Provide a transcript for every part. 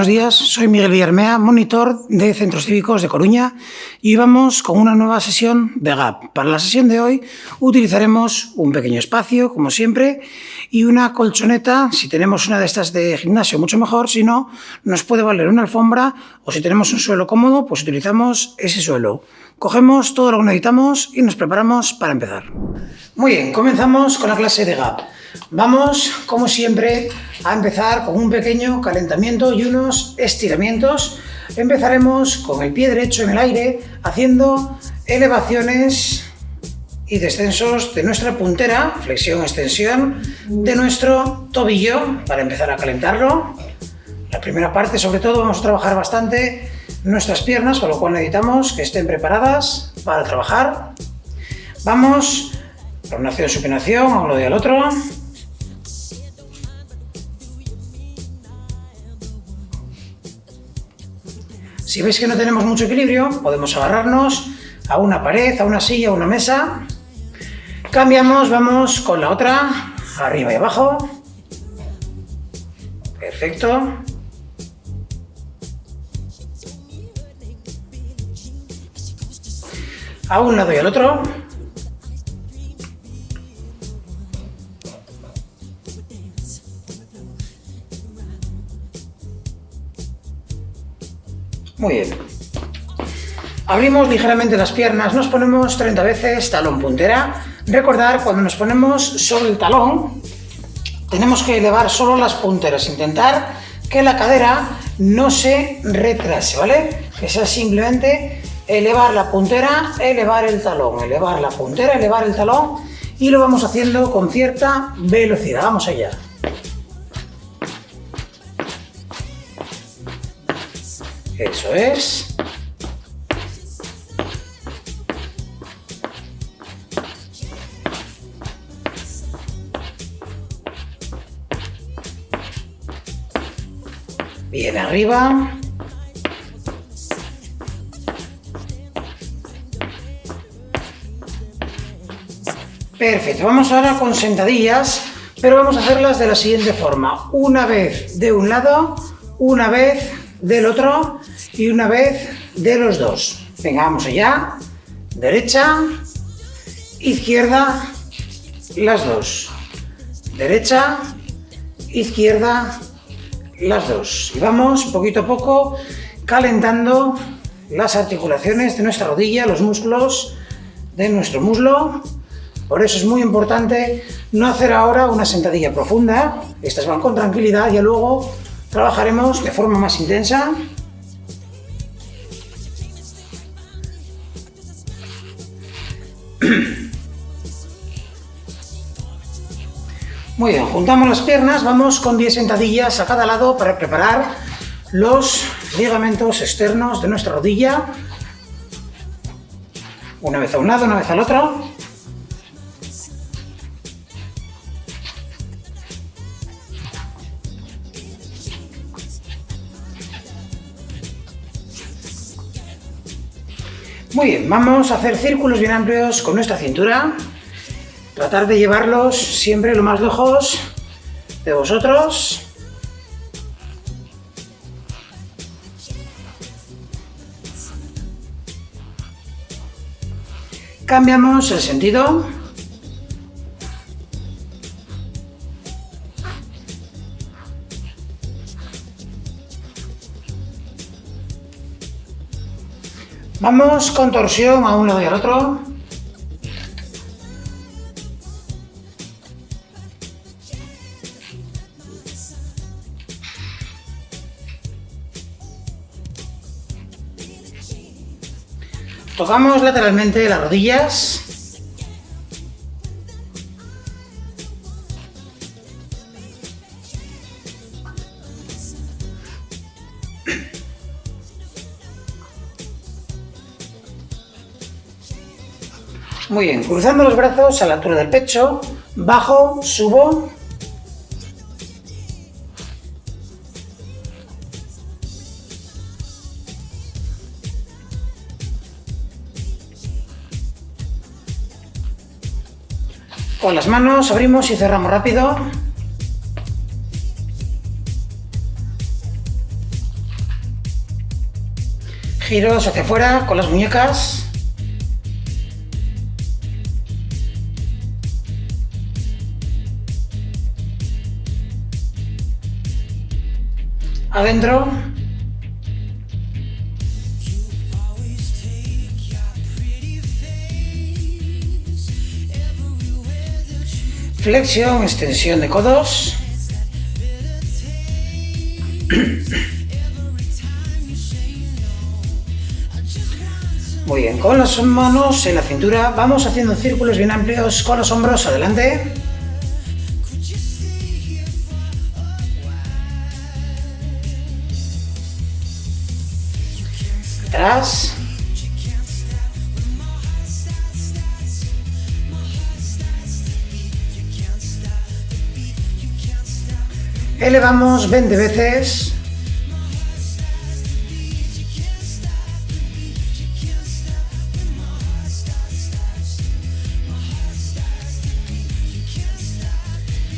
Buenos días, soy Miguel Villarmea, monitor de Centros Cívicos de Coruña y vamos con una nueva sesión de GAP. Para la sesión de hoy utilizaremos un pequeño espacio, como siempre, y una colchoneta. Si tenemos una de estas de gimnasio, mucho mejor. Si no, nos puede valer una alfombra, o si tenemos un suelo cómodo, pues utilizamos ese suelo. Cogemos todo lo que necesitamos y nos preparamos para empezar. Muy bien, comenzamos con la clase de GAP. Vamos, como siempre, a empezar con un pequeño calentamiento y unos estiramientos. Empezaremos con el pie derecho en el aire, haciendo elevaciones y descensos de nuestra puntera, flexión-extensión de nuestro tobillo, para empezar a calentarlo. La primera parte, sobre todo, vamos a trabajar bastante nuestras piernas, con lo cual necesitamos que estén preparadas para trabajar. Vamos a una supinación a un lado y al otro. Si veis que no tenemos mucho equilibrio, podemos agarrarnos a una pared, a una silla, a una mesa. Cambiamos, vamos con la otra, arriba y abajo. Perfecto. A un lado y al otro. Muy bien. Abrimos ligeramente las piernas, nos ponemos 30 veces talón puntera. Recordar, cuando nos ponemos sobre el talón, tenemos que elevar solo las punteras, intentar que la cadera no se retrase, ¿vale? Que sea simplemente elevar la puntera, elevar el talón, elevar la puntera, elevar el talón, y lo vamos haciendo con cierta velocidad. Vamos allá. Eso es. Bien, arriba. Perfecto, vamos ahora con sentadillas, pero vamos a hacerlas de la siguiente forma. Una vez de un lado, una vez del otro y una vez de los dos. Venga, vamos allá. Derecha, izquierda, las dos. Derecha, izquierda, las dos. Y vamos poquito a poco calentando las articulaciones de nuestra rodilla, los músculos de nuestro muslo. Por eso es muy importante no hacer ahora una sentadilla profunda. Estas van con tranquilidad, y luego trabajaremos de forma más intensa. Muy bien, juntamos las piernas, vamos con 10 sentadillas a cada lado para preparar los ligamentos externos de nuestra rodilla. Una vez a un lado, una vez al otro. Muy bien, vamos a hacer círculos bien amplios con nuestra cintura. Tratar de llevarlos siempre lo más lejos de vosotros. Cambiamos el sentido. Vamos con torsión a un lado y al otro. Tocamos lateralmente las rodillas. Muy bien, cruzando los brazos a la altura del pecho, bajo, subo. Con las manos abrimos y cerramos rápido. Giros hacia afuera con las muñecas. Adentro. Flexión, extensión de codos. Muy bien, con las manos en la cintura vamos haciendo círculos bien amplios con los hombros adelante. Atrás. Elevamos 20 veces.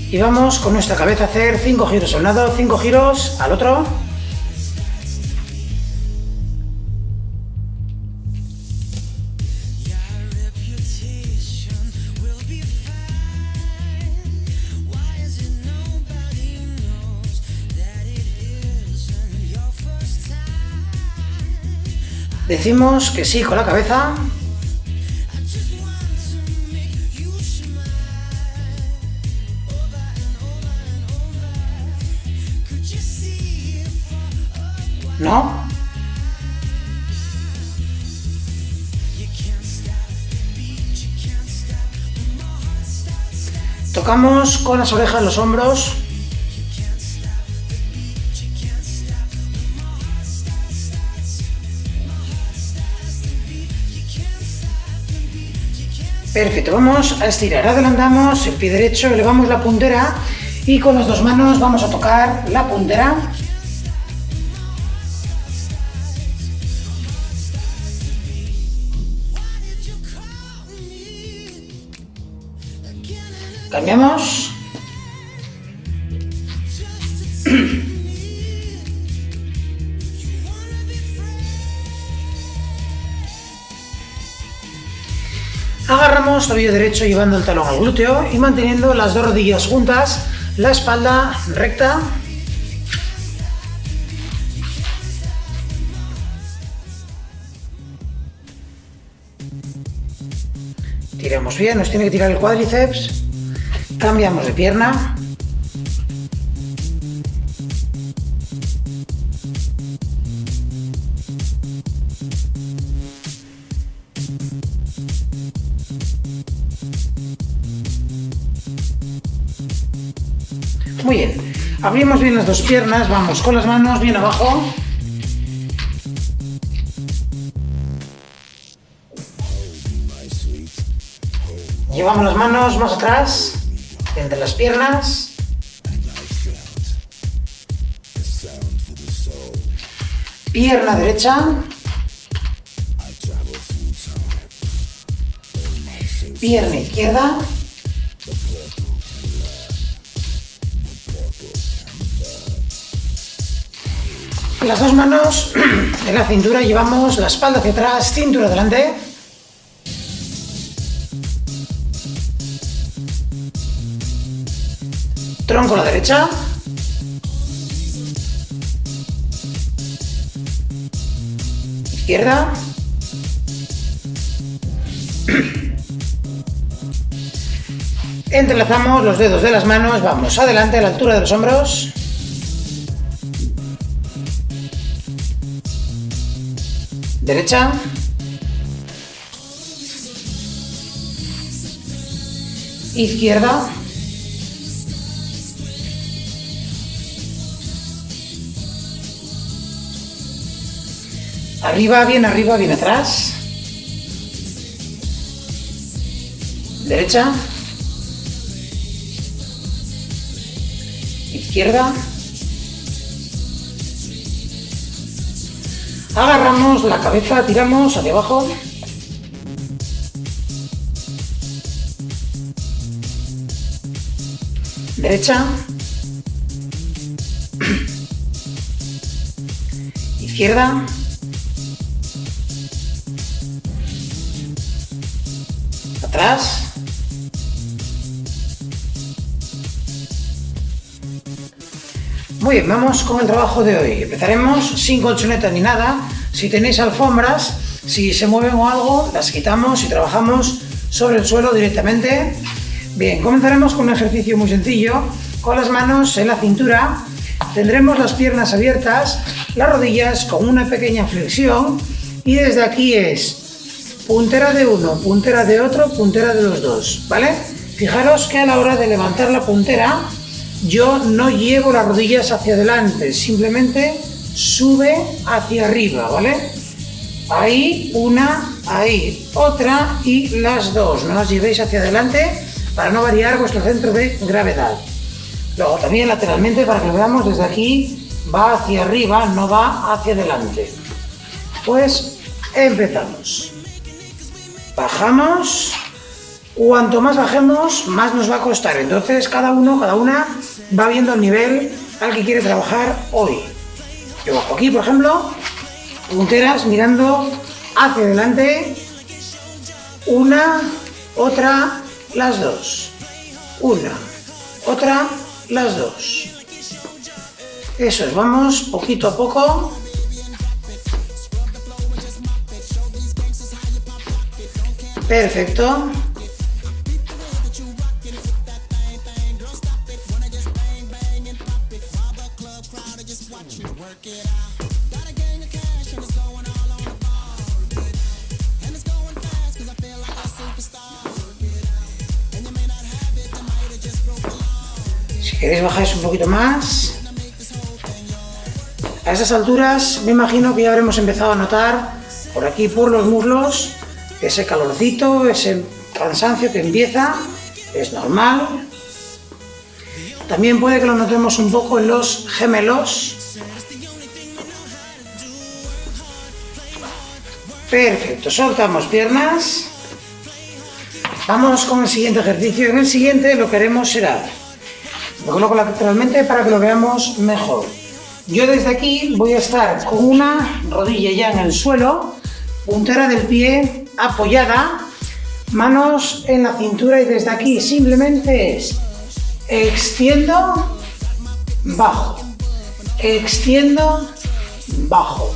Y vamos con nuestra cabeza a hacer 5 giros a un lado, 5 giros al otro. Decimos que sí con la cabeza. No. Tocamos con las orejas los hombros. Perfecto, vamos a estirar, adelantamos el pie derecho, elevamos la puntera y con las dos manos vamos a tocar la puntera. Cambiamos. Agarramos tobillo derecho llevando el talón al glúteo y manteniendo las dos rodillas juntas, la espalda recta. Tiramos bien, nos tiene que tirar el cuádriceps. Cambiamos de pierna. Muy bien, abrimos bien las dos piernas, vamos con las manos bien abajo. Llevamos las manos más atrás, entre las piernas. Pierna derecha. Pierna izquierda. Las dos manos en la cintura, llevamos la espalda hacia atrás, cintura adelante. Tronco a la derecha. Izquierda. Entrelazamos los dedos de las manos, vamos adelante a la altura de los hombros. Derecha. Izquierda. Arriba, bien atrás. Derecha. Izquierda. Agarramos la cabeza, tiramos hacia abajo. Derecha. Izquierda. atrás. Muy bien, vamos con el trabajo de hoy. Empezaremos sin colchoneta ni nada. Si tenéis alfombras, si se mueven o algo, las quitamos y trabajamos sobre el suelo directamente. Bien, comenzaremos con un ejercicio muy sencillo. Con las manos en la cintura, tendremos las piernas abiertas, las rodillas con una pequeña flexión y desde aquí es puntera de uno, puntera de otro, puntera de los dos, ¿vale? Fijaros que a la hora de levantar la puntera, yo no llevo las rodillas hacia adelante, simplemente sube hacia arriba, ¿vale? Ahí una, ahí otra y las dos. No las llevéis hacia adelante para no variar vuestro centro de gravedad. Luego también lateralmente, para que lo veamos desde aquí, va hacia arriba, no va hacia adelante. Pues empezamos. Bajamos. Cuanto más bajemos, más nos va a costar. Entonces cada una va viendo el nivel al que quiere trabajar hoy. Yo bajo aquí, por ejemplo, punteras mirando hacia adelante. Una, otra, las dos. Una, otra, las dos. Eso es, vamos poquito a poco. Perfecto. Si queréis bajáis un poquito más. A esas alturas me imagino que ya habremos empezado a notar por aquí, por los muslos, ese calorcito, ese cansancio que empieza, es normal. También puede que lo notemos un poco en los gemelos. Perfecto, soltamos piernas. Vamos con el siguiente ejercicio. En el siguiente lo que haremos será, lo coloco lateralmente para que lo veamos mejor. Yo desde aquí voy a estar con una rodilla ya en el suelo, puntera del pie apoyada, manos en la cintura y desde aquí simplemente es extiendo, bajo, extiendo, bajo.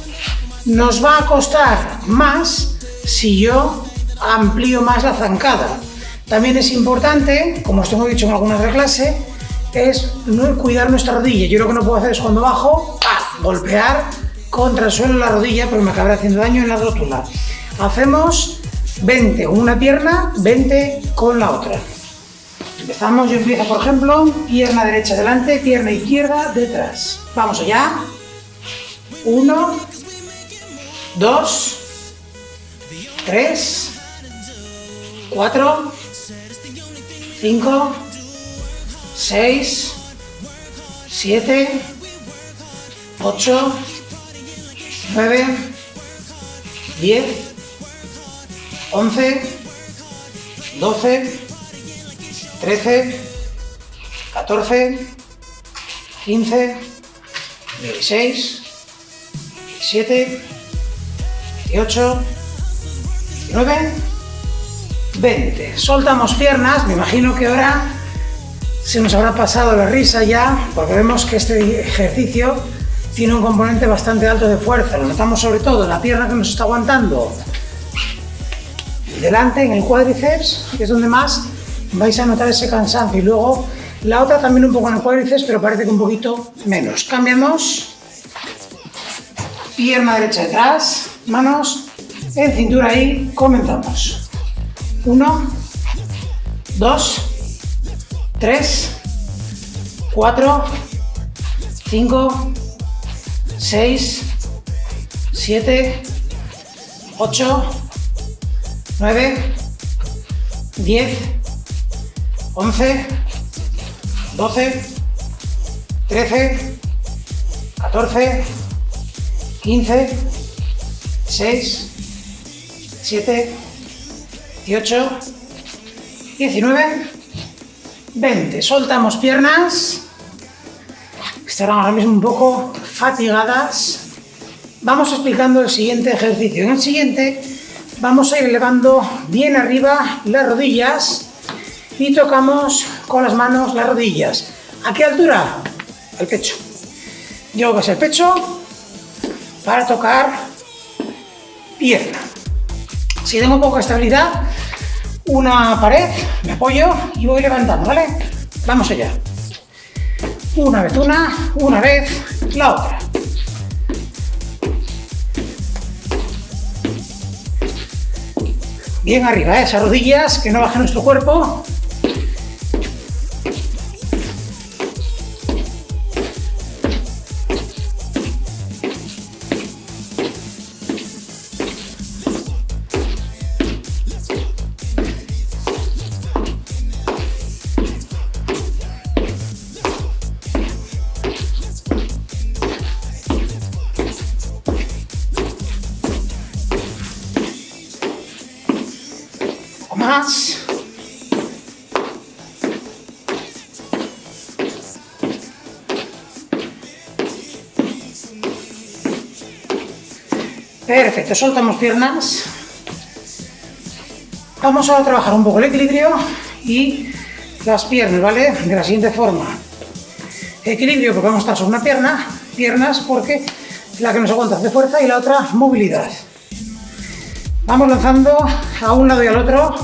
Nos va a costar más si yo amplío más la zancada. También es importante, como os tengo dicho en algunas de clase, es cuidar nuestra rodilla. Yo lo que no puedo hacer es cuando bajo, golpear contra el suelo la rodilla, porque me acabará haciendo daño en la rótula. Hacemos 20 con una pierna, 20 con la otra. Empezamos, yo empiezo por ejemplo, pierna derecha delante, pierna izquierda detrás. Vamos allá. 1, 2, 3, 4, 5, 6, 7, 8, 9, 10, 11, 12, 13, 14, 15, 16, 17, 18, 19, 20. Soltamos piernas, me imagino que ahora se nos habrá pasado la risa ya, porque vemos que este ejercicio tiene un componente bastante alto de fuerza. Lo notamos sobre todo en la pierna que nos está aguantando delante, en el cuádriceps, que es donde más vais a notar ese cansancio. Y luego la otra también un poco en el cuádriceps, pero parece que un poquito menos. Cambiamos. Pierna derecha detrás, manos en cintura y comenzamos. 1, 2, 3, 4, 5, 6, 7, 8, 9, 10, 11, 12, 13, 14, 15, 16, 17, 18, 19, 20. Soltamos piernas, que estarán ahora mismo un poco fatigadas. Vamos explicando el siguiente ejercicio. En el siguiente Vamos a ir elevando bien arriba las rodillas y tocamos con las manos las rodillas. ¿A qué altura? El pecho. Llevo que es el pecho para tocar pierna. Si tengo poca estabilidad, una pared, me apoyo y voy levantando, ¿vale? Vamos allá. Una vez la otra. Bien arriba, esas rodillas, que no baje nuestro cuerpo. Más. Perfecto, soltamos piernas. Vamos a trabajar un poco el equilibrio y las piernas, ¿vale? De la siguiente forma. Equilibrio porque vamos a estar sobre una pierna, piernas porque la que nos aguanta hace fuerza y la otra movilidad. Vamos lanzando a un lado y al otro.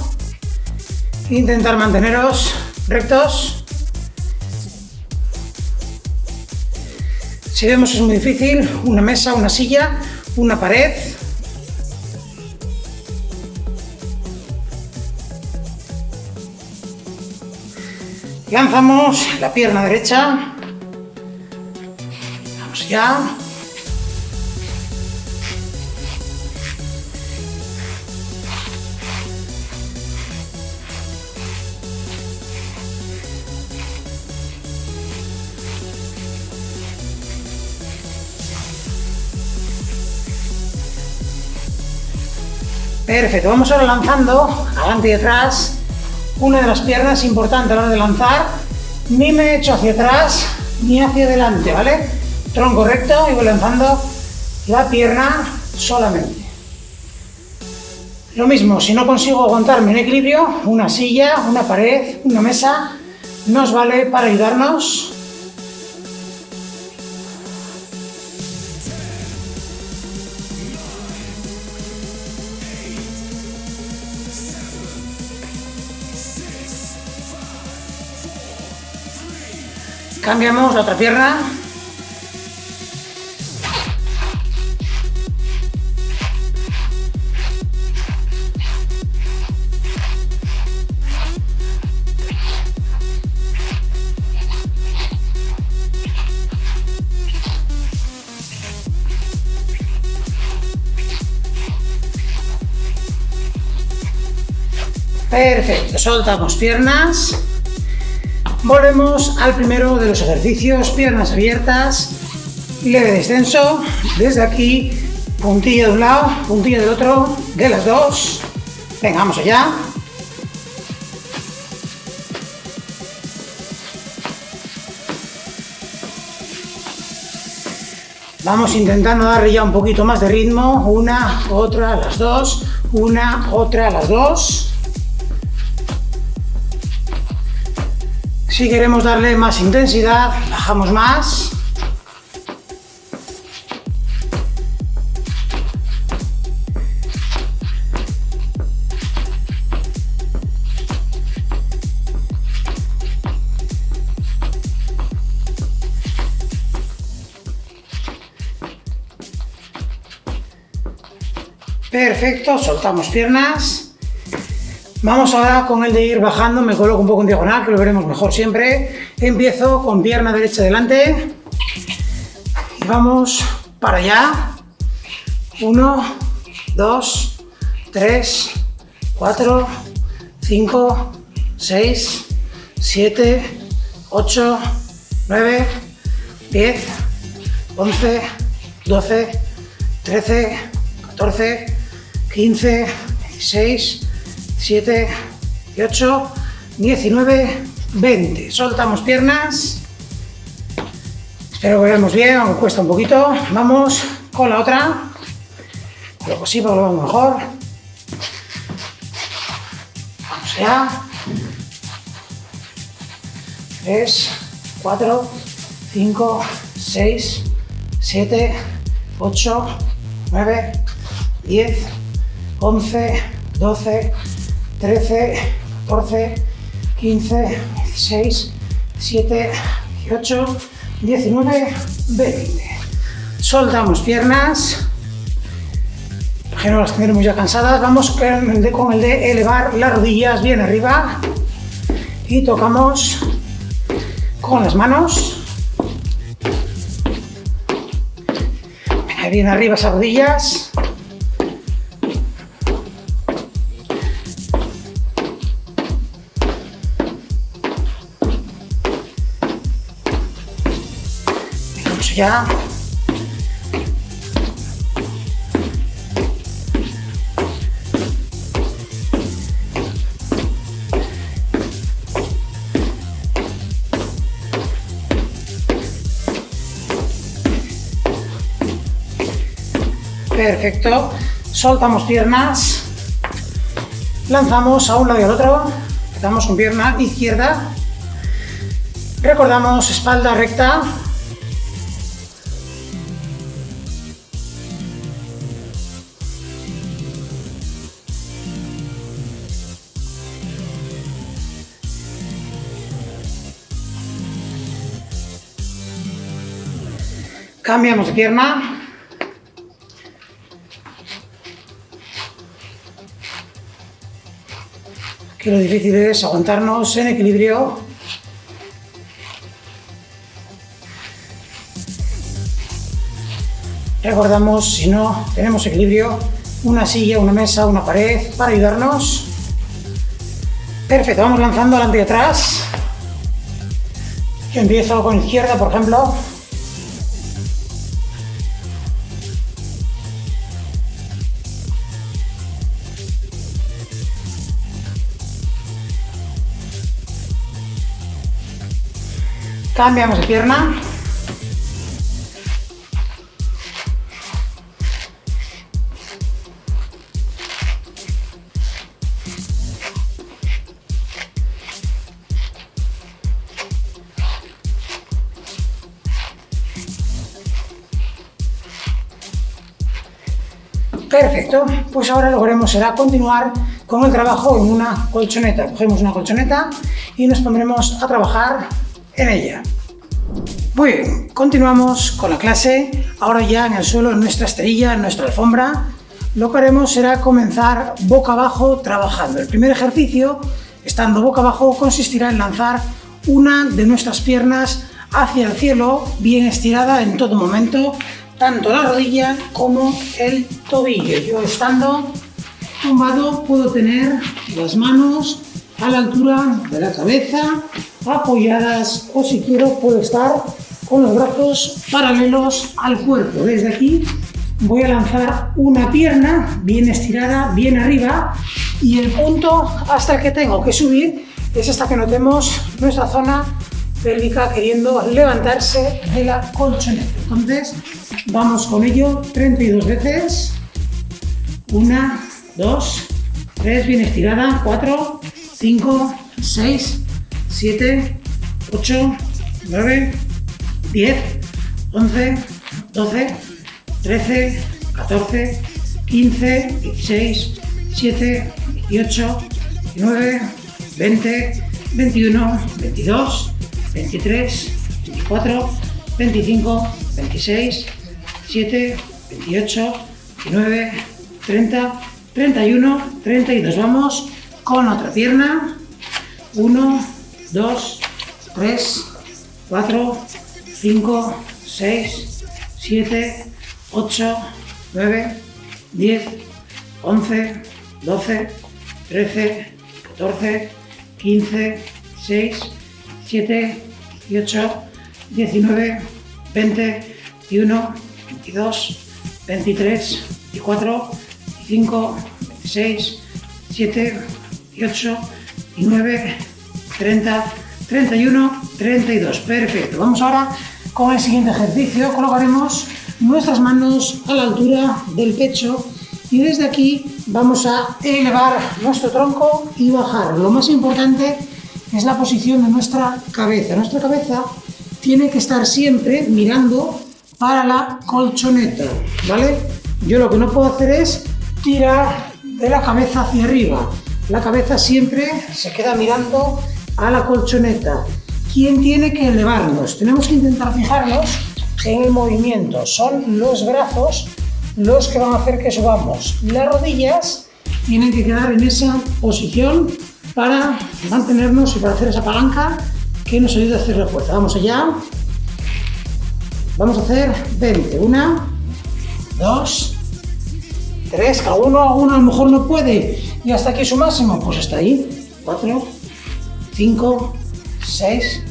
Intentar manteneros rectos. Si vemos que es muy difícil, una mesa, una silla, una pared. Lanzamos la pierna derecha. Vamos allá. Perfecto, vamos ahora lanzando adelante y atrás. Una de las piernas importante a la hora de lanzar, ni me echo hacia atrás ni hacia adelante, ¿vale? Tronco recto y voy lanzando la pierna solamente. Lo mismo, si no consigo aguantarme en equilibrio, una silla, una pared, una mesa, nos vale para ayudarnos. Cambiamos la otra pierna. Perfecto, soltamos piernas. Volvemos al primero de los ejercicios, piernas abiertas, leve descenso, desde aquí, puntilla de un lado, puntilla del otro, de las dos. Venga, vamos allá. Vamos intentando darle ya un poquito más de ritmo, una, otra, las dos, una, otra, las dos. Si queremos darle más intensidad, bajamos más. Perfecto, soltamos piernas. Vamos ahora con el de ir bajando, me coloco un poco en diagonal, que lo veremos mejor siempre. Empiezo con pierna derecha delante y vamos para allá. 1, 2, 3, 4, 5, 6, 7, 8, 9, 10, 11, 12, 13, 14, 15, 16, 17, 18, 19, 20. Soltamos piernas. Espero que veamos bien, aunque cuesta un poquito. Vamos con la otra. Lo posible, lo vemos mejor. ya. 3, 4, 5, 6, 7, 8, 9, 10, 11, 12, 13, 14, 15, 16, 17, 18, 19, 20. Soltamos piernas. Que no las tendremos ya cansadas. Vamos con el de elevar las rodillas bien arriba. Y tocamos con las manos. Bien arriba esas rodillas. Vamos ya. Perfecto, soltamos piernas, lanzamos a un lado y al otro, empezamos con pierna izquierda, recordamos espalda recta, cambiamos de pierna. Que lo difícil es aguantarnos en equilibrio. Recordamos, si no tenemos equilibrio, una silla, una mesa, una pared para ayudarnos. Perfecto, vamos lanzando adelante y atrás. Yo empiezo con izquierda, por ejemplo. Cambiamos de pierna. Perfecto, pues ahora lo que haremos será continuar con el trabajo en una colchoneta. Cogemos una colchoneta y nos pondremos a trabajar en ella. Muy bien, continuamos con la clase. Ahora ya en el suelo, en nuestra esterilla, en nuestra alfombra, lo que haremos será comenzar boca abajo trabajando. El primer ejercicio, estando boca abajo, consistirá en lanzar una de nuestras piernas hacia el cielo, bien estirada en todo momento, tanto la rodilla como el tobillo. Yo estando tumbado puedo tener las manos a la altura de la cabeza, apoyadas, o si quiero puedo estar con los brazos paralelos al cuerpo. Desde aquí voy a lanzar una pierna bien estirada, bien arriba, y el punto hasta el que tengo que subir es hasta que notemos nuestra zona pélvica queriendo levantarse de la colchoneta. Entonces vamos con ello 32 veces. 1, 2, 3, bien estirada, 4, 5, 6, 7, 8, 9, 10, 11, 12, 13, 14, 15, 16, 17, 18, 19, 20, 21, 22, 23, 24, 25, 26, 27, 28, 29, 30, 31, 32. Vamos con otra pierna. 1, 2, 3, 4, 5, 6, 7, 8, 9, 10, 11, 12, 13, 14, 15, 16, 17, 18, 19, 20, 21, 22, 23, 24, 25, 26, 27, 28, 29, 30, 31, 32. Perfecto. Vamos ahora con el siguiente ejercicio. Colocaremos nuestras manos a la altura del pecho Y desde aquí vamos a elevar nuestro tronco y bajar. Lo más importante es la posición de nuestra cabeza. Nuestra cabeza tiene que estar siempre mirando para la colchoneta, ¿vale? Yo lo que no puedo hacer es tirar de la cabeza hacia arriba. La cabeza siempre se queda mirando a la colchoneta. ¿Quién tiene que elevarnos? Tenemos que intentar fijarnos en el movimiento. Son los brazos los que van a hacer que subamos. Las rodillas tienen que quedar en esa posición para mantenernos y para hacer esa palanca que nos ayuda a hacer la fuerza. Vamos allá. Vamos a hacer 20. 1, 2, 3. Cada uno a lo mejor no puede. Y hasta aquí su máximo. Pues hasta ahí. 4, 5, 6,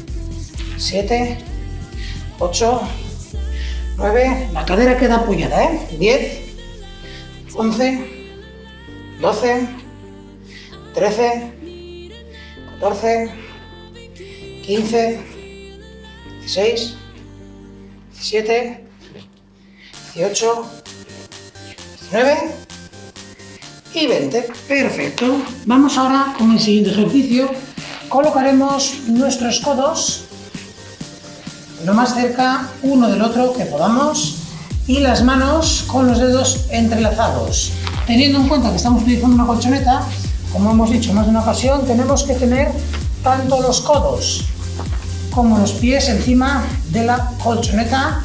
7, 8, 9. La cadera queda apoyada, ¿eh? 10, 11, 12, 13, 14, 15, 16, 17, 18, 19 y 20. Perfecto. Vamos ahora con el siguiente ejercicio. Colocaremos nuestros codos lo más cerca uno del otro que podamos y las manos con los dedos entrelazados. Teniendo en cuenta que estamos utilizando una colchoneta, como hemos dicho más de una ocasión, tenemos que tener tanto los codos como los pies encima de la colchoneta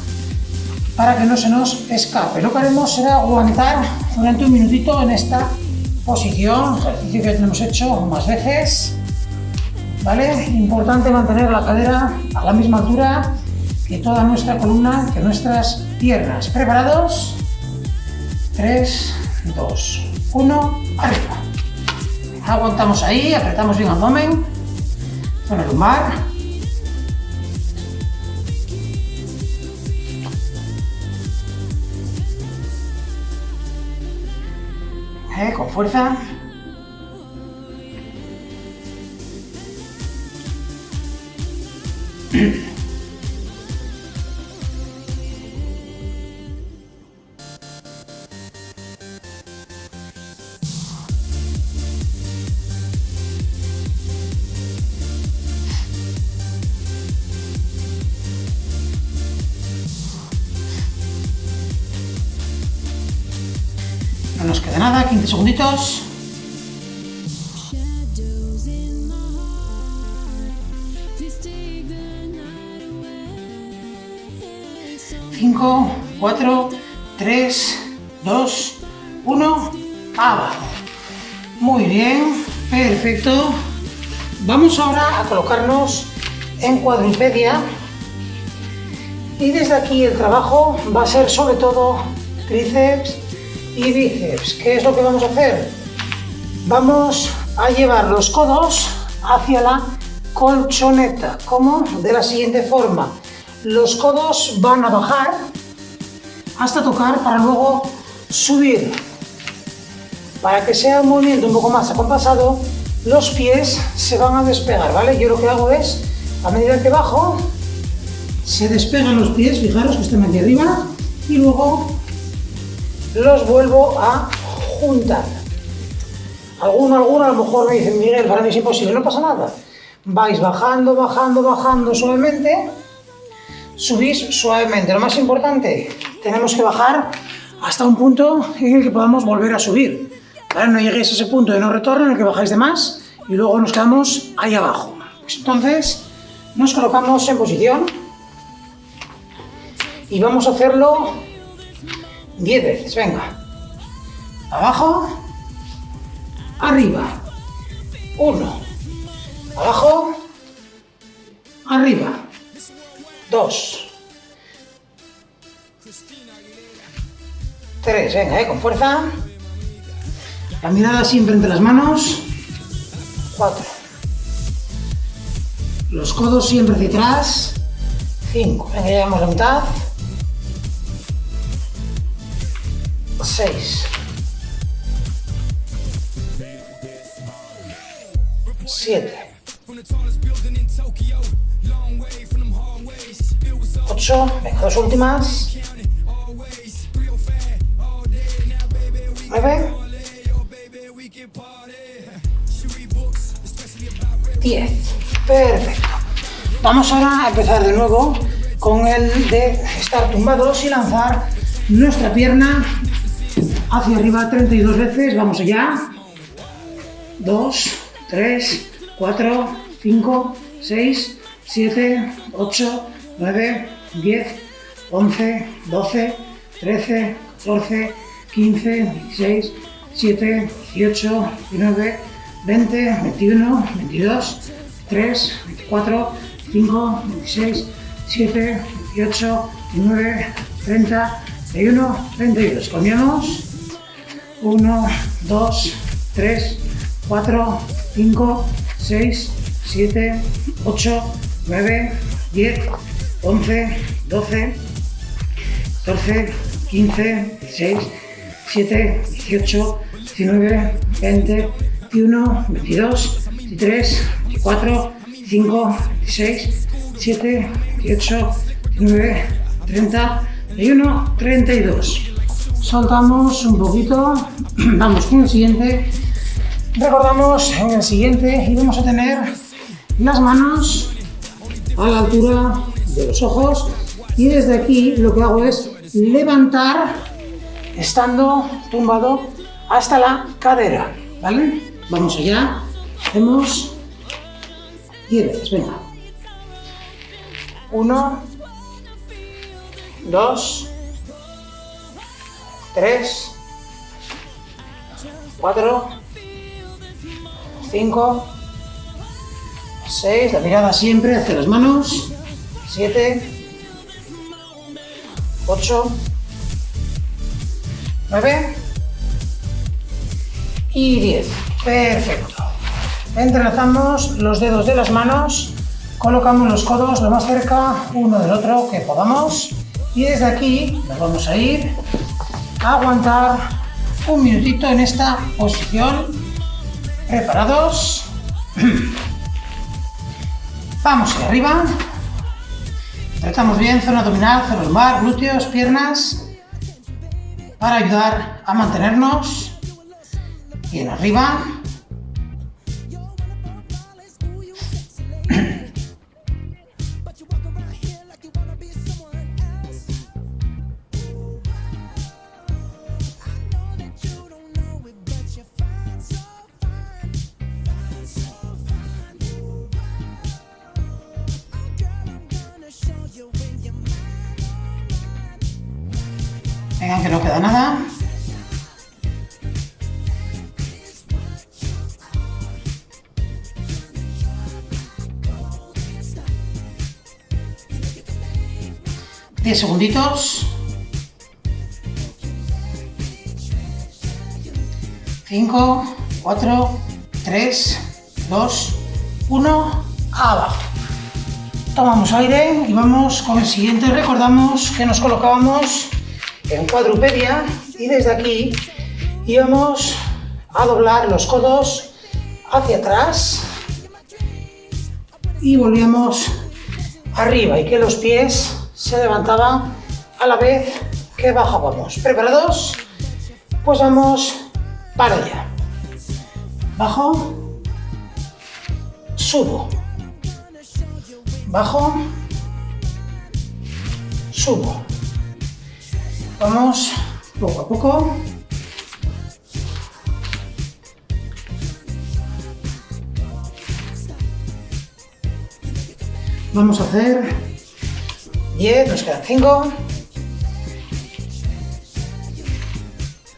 para que no se nos escape. Lo que haremos será aguantar durante un minutito en esta posición, ejercicio que tenemos hecho más veces, ¿vale? Importante mantener la cadera a la misma altura que toda nuestra columna, que nuestras piernas. ¿Preparados? 3, 2, 1, arriba. Aguantamos ahí, apretamos bien abdomen, zona lumbar. Con fuerza. No nos queda nada, 15 segunditos. 5, 4, 3, 2, 1, abajo. Muy bien, perfecto. Vamos ahora a colocarnos en cuadrupedia y desde aquí el trabajo va a ser sobre todo tríceps y bíceps. ¿Qué es lo que vamos a hacer? Vamos a llevar los codos hacia la colchoneta, como de la siguiente forma. Los codos van a bajar hasta tocar para luego subir. Para que sea un movimiento un poco más acompasado, los pies se van a despegar, ¿vale? Yo lo que hago es, a medida que bajo, se despegan los pies, fijaros que están aquí arriba, y luego los vuelvo a juntar. Alguno a lo mejor me dicen, Miguel, para mí es imposible, no pasa nada. Vais bajando, bajando, bajando suavemente, subís suavemente. Lo más importante, tenemos que bajar hasta un punto en el que podamos volver a subir. ¿Vale? No lleguéis a ese punto de no retorno en el que bajáis de más y luego nos quedamos ahí abajo. Entonces, nos colocamos en posición y vamos a hacerlo 10 veces. Venga. Abajo, arriba. 1. Abajo, arriba. 2. 3. Venga, con fuerza. La mirada siempre entre las manos. 4. Los codos siempre hacia atrás. 5. Venga, llegamos a la mitad. 6. 7. 8. Venga, dos últimas. 9, 10. Perfecto. Vamos ahora a empezar de nuevo con el de estar tumbados y lanzar nuestra pierna hacia arriba 32 veces. Vamos allá. 2, 3, 4, 5, 6, 7, 8, 9, 10, 11, 12, 13, 14, 15, 16, 17, 18, 19, 20, 21, 22, 3, 24, 25, 26, 7, 18, 19, 30, 31, 32. Cambiamos. 1, 2, 3, 4, 5, 6, 7, 8, 9, 10, 11, 12, 14, 15, 16, 17, 18, 19, 20, 21, 22, 23, 24, 25, 26, 7, 18, 19, 30, 31, 32. Soltamos un poquito, vamos con el siguiente. Recordamos en el siguiente y vamos a tener las manos a la altura de los ojos y desde aquí lo que hago es levantar estando tumbado hasta la cadera, ¿vale? Vamos allá, hacemos 10 veces, venga. 1, 2, 3, 4, 5, 6, la mirada siempre hacia las manos, 7, 8, 9 y 10. Perfecto. Entrelazamos los dedos de las manos, colocamos los codos lo más cerca uno del otro que podamos y desde aquí nos vamos a ir a aguantar un minutito en esta posición. ¿Preparados? Vamos hacia arriba. Tratamos bien zona abdominal, zona lumbar, glúteos, piernas, para ayudar a mantenernos bien arriba. Venga, que no queda nada. Diez segunditos. 5, 4, 3, 2, 1, abajo. Tomamos aire y vamos con el siguiente. Recordamos que nos colocábamos en cuadrupedia y desde aquí íbamos a doblar los codos hacia atrás y volvíamos arriba y que los pies se levantaban a la vez que bajábamos. ¿Preparados? Pues vamos para allá. Bajo, subo, bajo, subo. Vamos poco a poco. Vamos a hacer 10, nos quedan 5,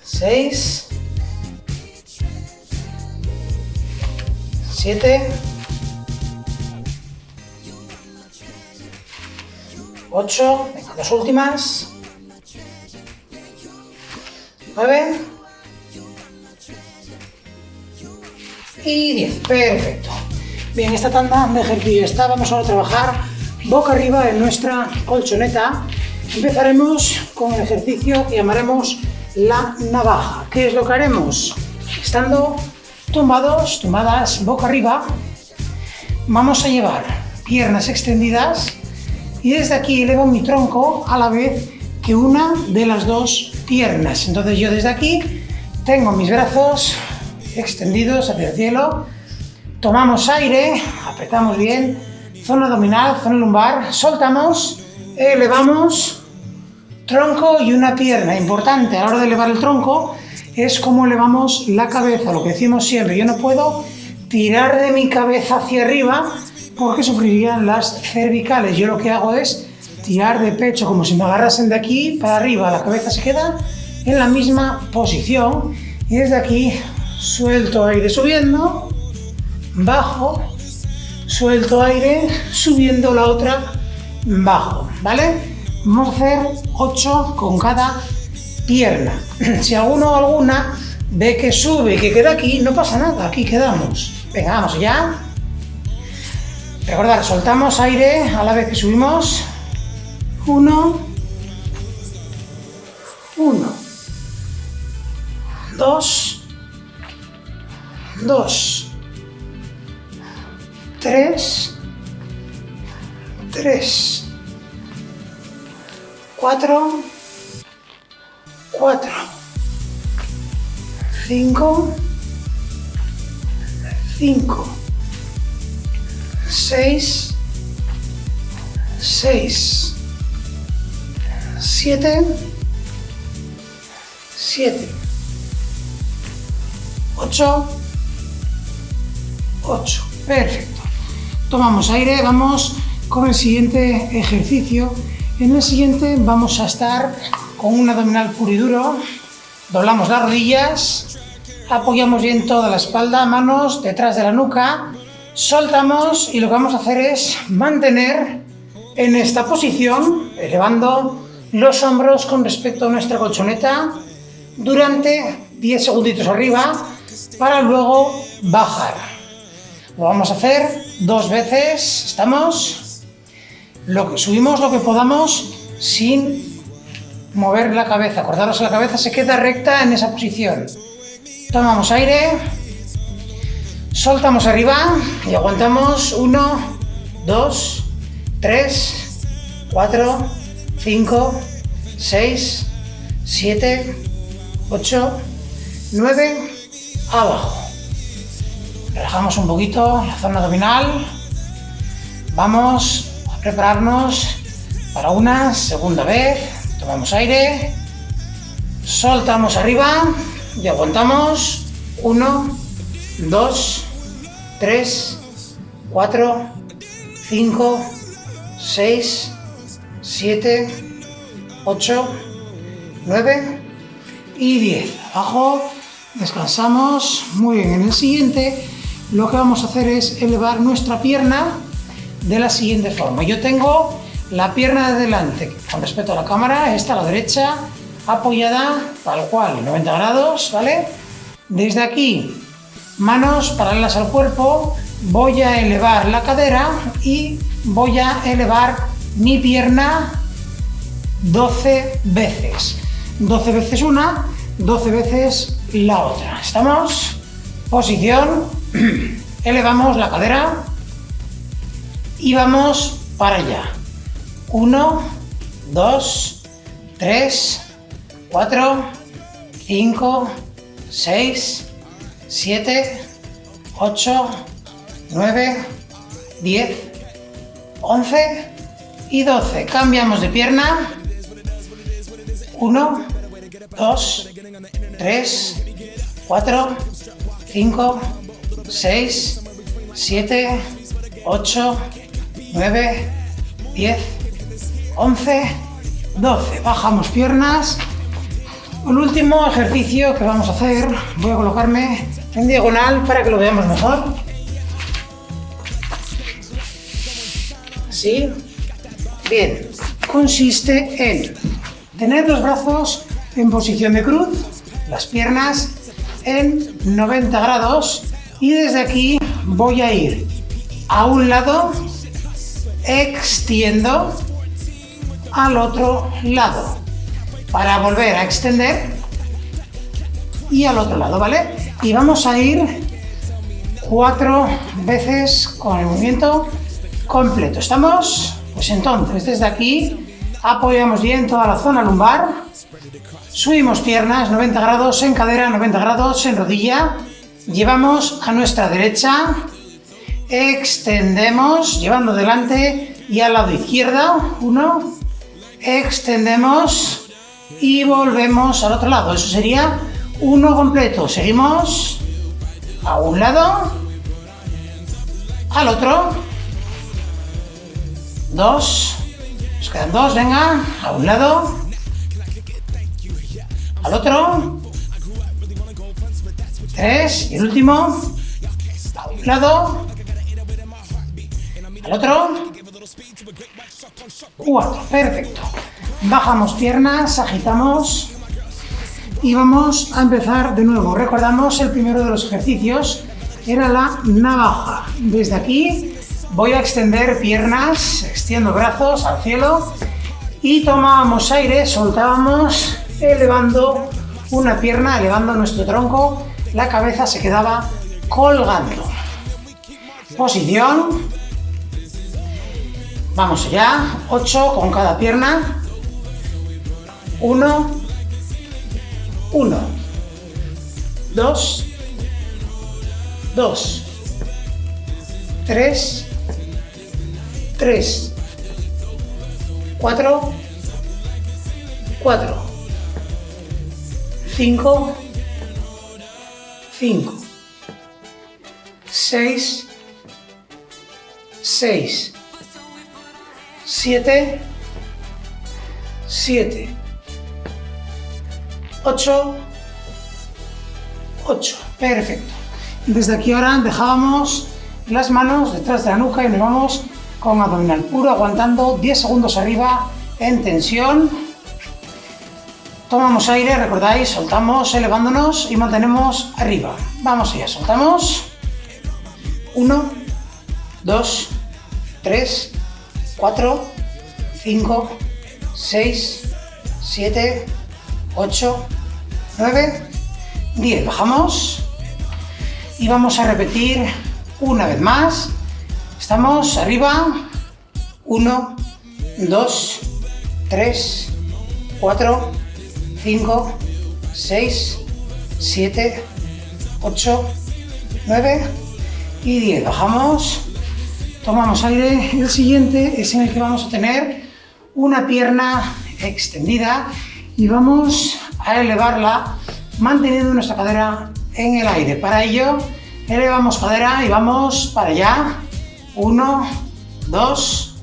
6, 7, 8, venga, las últimas. 9 y 10. Perfecto. Bien, esta tanda de ejercicio está. Vamos ahora a trabajar boca arriba en nuestra colchoneta. Empezaremos con el ejercicio que llamaremos la navaja. ¿Qué es lo que haremos? Estando tumbados, tumbadas boca arriba, vamos a llevar piernas extendidas y desde aquí elevo mi tronco a la vez que una de las dos piernas. Entonces yo desde aquí Tengo mis brazos extendidos hacia el cielo. Tomamos aire, apretamos bien, zona abdominal, zona lumbar, soltamos, elevamos, tronco y una pierna. Importante a la hora de elevar el tronco es cómo elevamos la cabeza, lo que decimos siempre. Yo no puedo tirar de mi cabeza hacia arriba porque sufrirían las cervicales. Yo lo que hago es tirar de pecho como si me agarrasen de aquí para arriba. La cabeza se queda en la misma posición y desde aquí suelto aire subiendo, bajo, suelto aire, subiendo la otra, bajo, ¿vale? Vamos a hacer 8 con cada pierna. Si alguno o alguna ve que sube y que queda aquí, no pasa nada, aquí quedamos. Venga, vamos allá. Recordad, soltamos aire a la vez que subimos. 1, 2, 2, 3, 4, 5, 6, 7, 8. Perfecto. Tomamos aire, vamos con el siguiente ejercicio. En el siguiente vamos a estar con un abdominal puro y duro. Doblamos las rodillas, apoyamos bien toda la espalda, manos detrás de la nuca, soltamos y lo que vamos a hacer es mantener en esta posición, elevando los hombros con respecto a nuestra colchoneta durante 10 segunditos arriba para luego bajar. Lo vamos a hacer 2 veces, ¿estamos? Subimos lo que podamos sin mover la cabeza. Acordaros que la cabeza se queda recta en esa posición. Tomamos aire, soltamos arriba y aguantamos 1, 2, 3, 4, 5, 6, 7, 8, 9, abajo. Relajamos un poquito la zona abdominal. Vamos a prepararnos para una segunda vez. Tomamos aire, soltamos arriba y aguantamos 1, 2, 3, 4, 5, 6, 7, 8, 9 y 10. Abajo, descansamos. Muy bien, en el siguiente lo que vamos a hacer es elevar nuestra pierna de la siguiente forma. Yo tengo la pierna de delante con respecto a la cámara, esta a la derecha, apoyada tal cual, 90 grados, ¿vale? Desde aquí, manos paralelas al cuerpo, voy a elevar la cadera y voy a elevar mi pierna 12 veces. 12 veces una, 12 veces la otra. ¿Estamos? Posición, elevamos la cadera y vamos para allá. 1, 2, 3, 4, 5, 6, 7, 8, 9, 10, 11 y 12. Cambiamos de pierna. 1, 2, 3, 4, 5, 6, 7, 8, 9, 10, 11, 12. Bajamos piernas. El último ejercicio que vamos a hacer, voy a colocarme en diagonal para que lo veamos mejor. ¿Sí? Bien. Consiste en tener los brazos en posición de cruz, las piernas en 90 grados y desde aquí voy a ir a un lado, extiendo al otro lado para volver a extender y al otro lado, ¿vale? Y vamos a ir 4 veces con el movimiento completo. ¿Estamos? Pues entonces desde aquí apoyamos bien toda la zona lumbar, Subimos piernas 90 grados en cadera, 90 grados en rodilla. Llevamos a nuestra derecha. Extendemos, llevando delante y al lado izquierdo. 1. Extendemos y volvemos al otro lado. Eso sería 1 completo. Seguimos a un lado, al otro. 2. Nos quedan 2, venga, a un lado, al otro. 3 y el último, a un lado, al otro. 4, perfecto. Bajamos piernas, agitamos y vamos a empezar de nuevo. Recordamos el primero de los ejercicios, era la navaja. Desde aquí voy a extender piernas, extiendo brazos al cielo y tomábamos aire, soltábamos, elevando una pierna, elevando nuestro tronco, la cabeza se quedaba colgando. Posición. Vamos allá, 8 con cada pierna. 1, 1, 2, 2, 3, 3, 4, 4, 5, 5, 6, 6, 7, 7, 8, 8. Perfecto. Desde aquí ahora dejábamos las manos detrás de la nuca y nos vamos con abdominal puro, aguantando 10 segundos arriba en tensión. Tomamos aire, recordáis, soltamos elevándonos y mantenemos arriba. Vamos allá, soltamos. 1, 2, 3, 4, 5, 6, 7, 8, 9, 10. Bajamos y vamos a repetir una vez más. Estamos arriba. 1, 2, 3, 4, 5, 6, 7, 8, 9 y 10. Bajamos. Tomamos aire. El siguiente es en el que vamos a tener una pierna extendida y vamos a elevarla manteniendo nuestra cadera en el aire. Para ello, elevamos cadera y vamos para allá. 1, 2,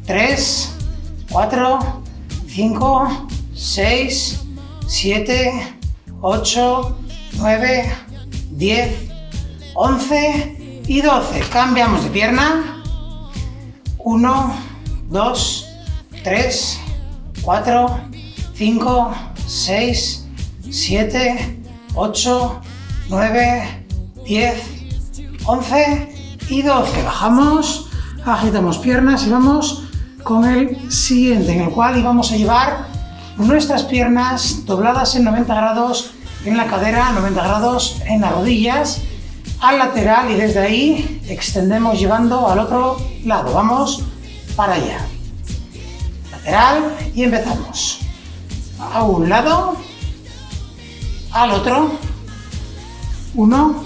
3, 4, 5, 6, 7, 8, 9, 10, 11 y 12. Cambiamos de pierna. 1, 2, 3, 4, 5, 6, 7, 8, 9, 10, 11 y 12. Bajamos, agitamos piernas y vamos con el siguiente, en el cual íbamos a llevar nuestras piernas dobladas en 90 grados en la cadera, 90 grados en las rodillas, al lateral y desde ahí extendemos llevando al otro lado. Vamos para allá. Lateral y empezamos. A un lado, al otro. 1,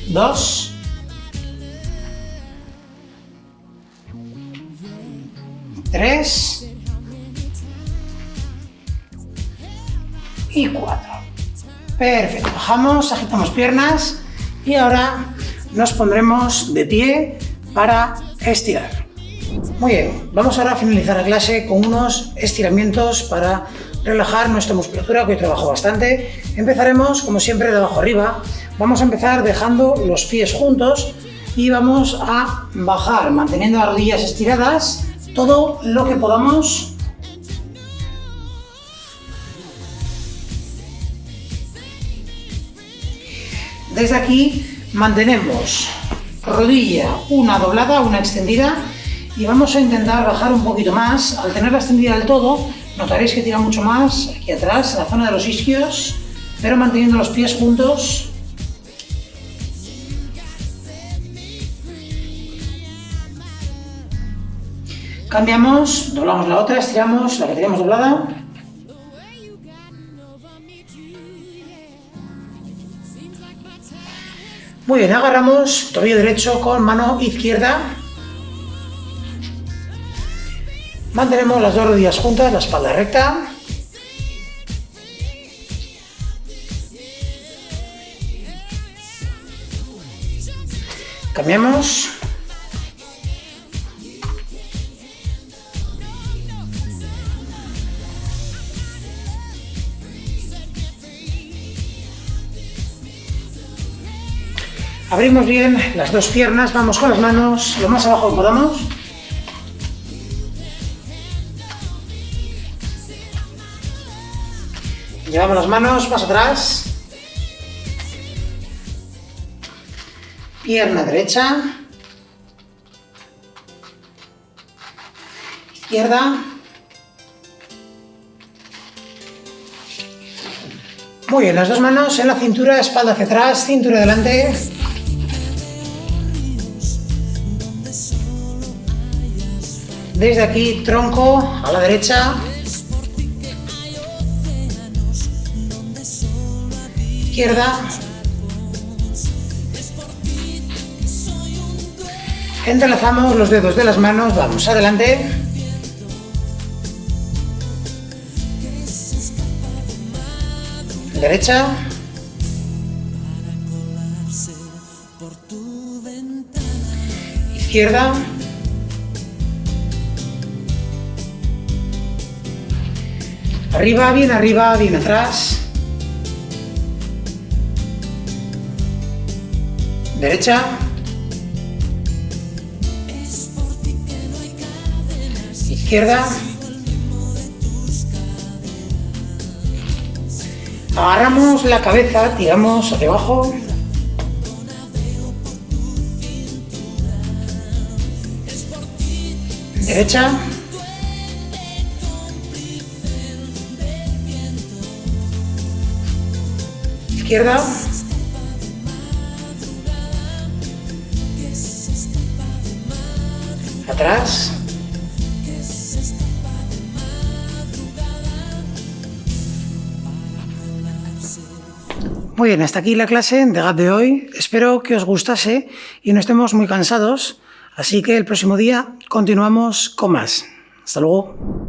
2, 3 y 4. Perfecto. Bajamos, agitamos piernas y ahora nos pondremos de pie para estirar. Muy bien, vamos ahora a finalizar la clase con unos estiramientos para relajar nuestra musculatura, que hoy trabajo bastante. Empezaremos, como siempre, de abajo arriba. Vamos a empezar dejando los pies juntos y vamos a bajar, manteniendo las rodillas estiradas, todo lo que podamos. Desde aquí mantenemos rodilla, una doblada, una extendida, y vamos a intentar bajar un poquito más. Al tenerla extendida del todo, notaréis que tira mucho más aquí atrás, en la zona de los isquios, pero manteniendo los pies juntos. Cambiamos, doblamos la otra, estiramos la que teníamos doblada. Muy bien, agarramos tobillo derecho con mano izquierda. Mantenemos las dos rodillas juntas, la espalda recta. Cambiamos. Abrimos bien las dos piernas, vamos con las manos lo más abajo que podamos. Llevamos las manos más atrás. Pierna derecha. Izquierda. Muy bien, las dos manos en la cintura, espalda hacia atrás, cintura adelante. Desde aquí, tronco a la derecha. Izquierda. Entrelazamos los dedos de las manos, vamos adelante. Derecha. Izquierda. Arriba, bien atrás. Derecha. Izquierda. Agarramos la cabeza, tiramos hacia abajo. Derecha. Izquierda. Atrás. Muy bien, hasta aquí la clase de Gap de hoy. Espero que os gustase y no estemos muy cansados. Así que el próximo día continuamos con más. Hasta luego.